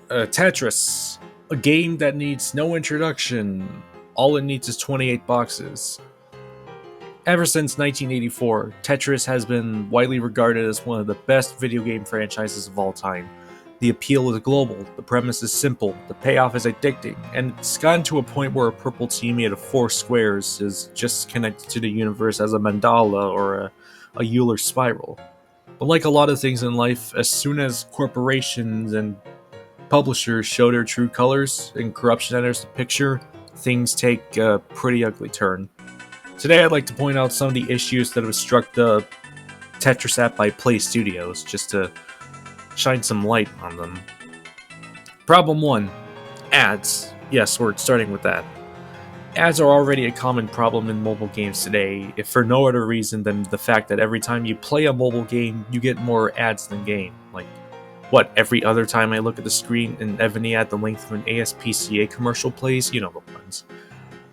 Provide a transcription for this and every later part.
Tetris, a game that needs no introduction. All it needs is 28 boxes. Ever since 1984, Tetris has been widely regarded as one of the best video game franchises of all time. The appeal is global, the premise is simple, the payoff is addicting, and it's gotten to a point where a purple team made of 4 squares is just connected to the universe as a mandala or a Euler spiral. But like a lot of things in life, as soon as corporations and publishers show their true colors and corruption enters the picture, things take a pretty ugly turn. Today I'd like to point out some of the issues that have struck the Tetris app by playstudios, just to shine some light on them. Problem 1. Ads. Yes, we're starting with that. Ads are already a common problem in mobile games today, if for no other reason than the fact that every time you play a mobile game, you get more ads than game. Like, what, every other time I look at the screen and ebony at the length of an ASPCA commercial plays? You know the ones.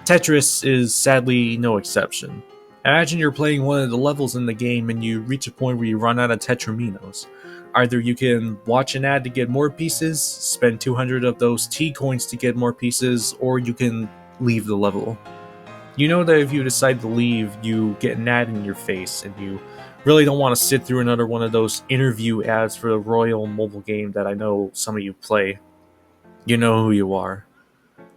Tetris is sadly no exception. Imagine you're playing one of the levels in the game and you reach a point where you run out of Tetraminos. Either you can watch an ad to get more pieces, spend 200 of those T-coins to get more pieces, or you can leave the level. You know that if you decide to leave, you get an ad in your face, and you really don't want to sit through another one of those interview ads for the Royal mobile game that I know some of you play. You know who you are.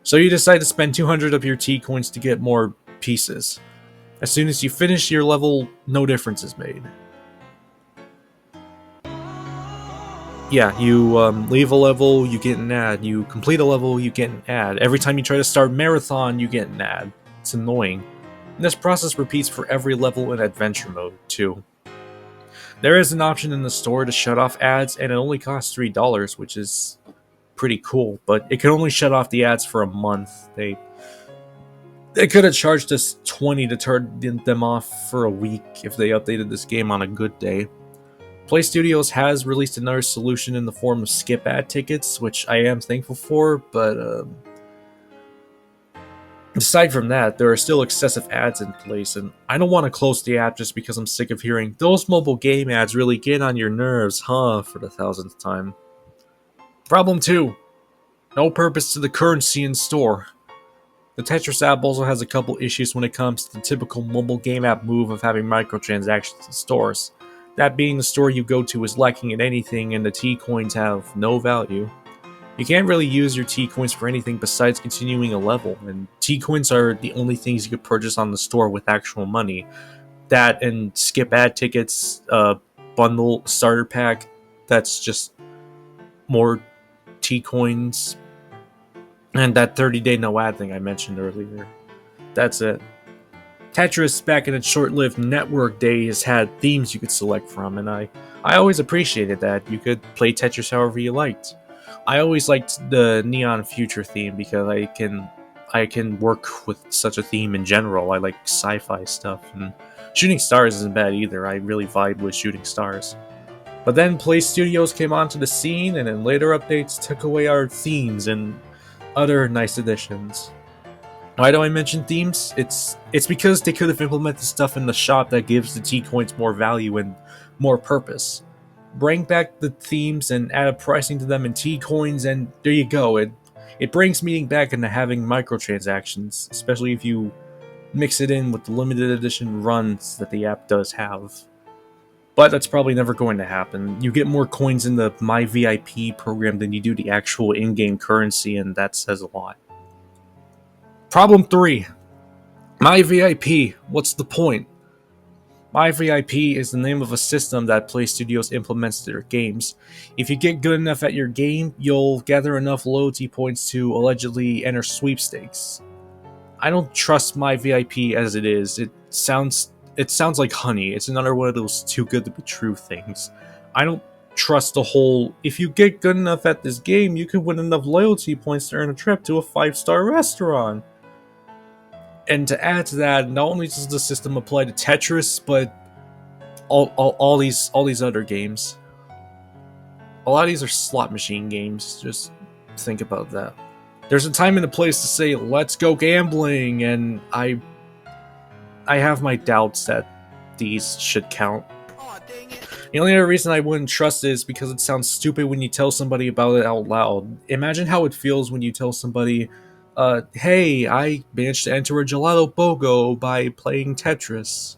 So you decide to spend 200 of your T-coins to get more pieces. As soon as you finish your level, no difference is made. Yeah, you leave a level, you get an ad. You complete a level, you get an ad. Every time you try to start Marathon, you get an ad. It's annoying. And this process repeats for every level in Adventure Mode, too. There is an option in the store to shut off ads, and it only costs $3, which is pretty cool, but it can only shut off the ads for a month. They could have charged us $20 to turn them off for a week if they updated this game on a good day. PlayStudios has released another solution in the form of skip ad tickets, which I am thankful for, but aside from that, there are still excessive ads in place, and I don't want to close the app just because I'm sick of hearing those mobile game ads really get on your nerves, huh, for the 1000th time. Problem 2. No purpose to the currency in store. The Tetris app also has a couple issues when it comes to the typical mobile game app move of having microtransactions in stores. That being the store you go to is lacking in anything and the T-coins have no value. You can't really use your T-coins for anything besides continuing a level, and T-coins are the only things you could purchase on the store with actual money. That and skip ad tickets, bundle, starter pack, that's just more T-coins, and that 30-day no ad thing I mentioned earlier. That's it. Tetris, back in its short-lived network days, had themes you could select from, and I always appreciated that. You could play Tetris however you liked. I always liked the Neon Future theme because I can work with such a theme in general. I like sci-fi stuff, and Shooting Stars isn't bad either. I really vibe with Shooting Stars. But then PlayStudios came onto the scene, and in later updates took away our themes and other nice additions. Why do I mention themes? It's because they could have implemented stuff in the shop that gives the T-coins more value and more purpose. Bring back the themes and add a pricing to them in T-coins, and there you go. It brings meaning back into having microtransactions, especially if you mix it in with the limited edition runs that the app does have. But that's probably never going to happen. You get more coins in the MyVIP program than you do the actual in-game currency, and that says a lot. Problem 3. MyVIP. What's the point? MyVIP is the name of a system that PlayStudios implements to their games. If you get good enough at your game, you'll gather enough loyalty points to allegedly enter sweepstakes. I don't trust MyVIP as it is. It sounds like honey. It's another one of those too good to be true things. I don't trust the whole, if you get good enough at this game, you can win enough loyalty points to earn a trip to a 5-star restaurant. And to add to that, not only does the system apply to Tetris, but all these other games. A lot of these are slot machine games. Just think about that. There's a time and a place to say, let's go gambling, and I have my doubts that these should count. The only other reason I wouldn't trust it is because it sounds stupid when you tell somebody about it out loud. Imagine how it feels when you tell somebody, hey, I managed to enter a gelato BOGO by playing Tetris.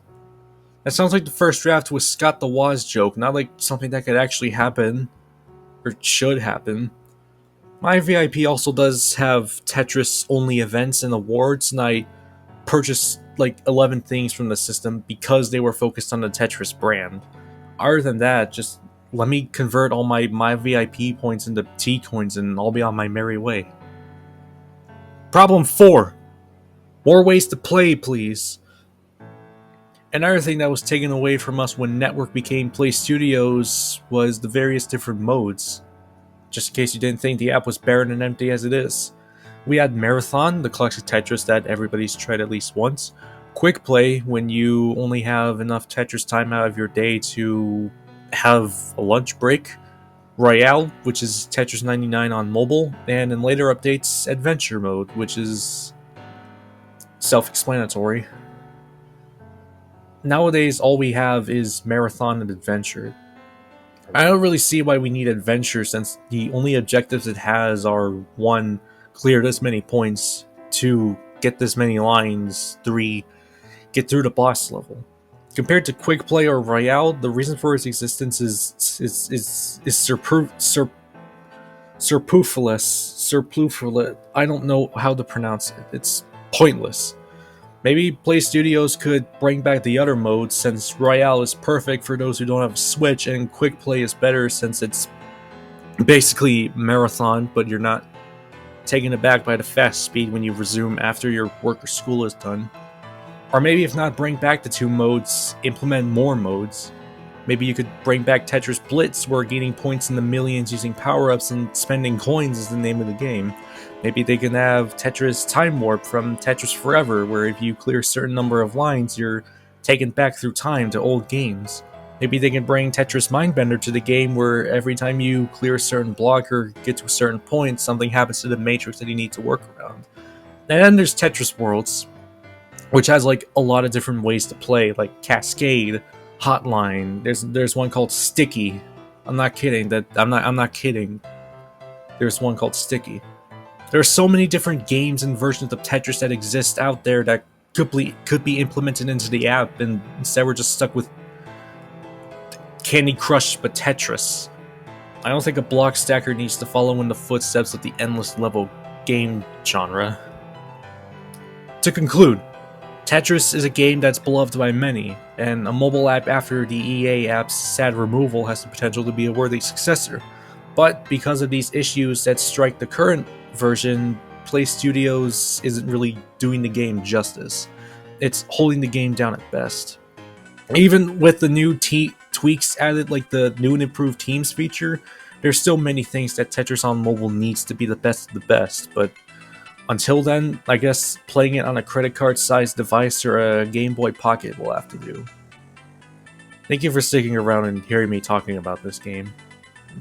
That sounds like the first draft was Scott the Woz joke, not like something that could actually happen, or should happen. MyVIP also does have Tetris-only events and awards, and I purchased like 11 things from the system because they were focused on the Tetris brand. Other than that, just let me convert all my MyVIP points into T-coins and I'll be on my merry way. Problem 4. More ways to play, please. Another thing that was taken away from us when Network became playstudios was the various different modes. Just in case you didn't think the app was barren and empty as it is. We had Marathon, the classic Tetris that everybody's tried at least once. Quick Play, when you only have enough Tetris time out of your day to have a lunch break. Royale, which is Tetris 99 on mobile. And in later updates, Adventure Mode, which is self-explanatory. Nowadays, all we have is Marathon and Adventure. I don't really see why we need Adventure since the only objectives it has are 1. Clear this many points, 2. Get this many lines, 3. Get through the boss level. Compared to Quick Play or Royale, the reason for its existence is superfluous. I don't know how to pronounce it. It's pointless. Maybe playstudios could bring back the other modes since Royale is perfect for those who don't have a Switch and Quick Play is better since it's basically Marathon, but you're not taken aback by the fast speed when you resume after your work or school is done. Or maybe if not bring back the 2 modes, implement more modes. Maybe you could bring back Tetris Blitz, where gaining points in the millions using power-ups and spending coins is the name of the game. Maybe they can have Tetris Time Warp from Tetris Forever, where if you clear a certain number of lines, you're taken back through time to old games. Maybe they can bring Tetris Mindbender to the game, where every time you clear a certain block or get to a certain point, something happens to the matrix that you need to work around. And then there's Tetris Worlds, which has like a lot of different ways to play, like Cascade, Hotline. There's one called Sticky. I'm not kidding. I'm not kidding. There's one called Sticky. There are so many different games and versions of Tetris that exist out there that could be implemented into the app, and instead we're just stuck with Candy Crush but Tetris. I don't think a block stacker needs to follow in the footsteps of the endless level game genre. To conclude, Tetris is a game that's beloved by many, and a mobile app after the EA app's sad removal has the potential to be a worthy successor. But because of these issues that strike the current version, playstudios isn't really doing the game justice. It's holding the game down at best. Even with the new tweaks added, like the new and improved Teams feature, there's still many things that Tetris on mobile needs to be the best of the best, but until then, I guess playing it on a credit card-sized device or a Game Boy Pocket will have to do. Thank you for sticking around and hearing me talking about this game.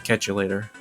Catch you later.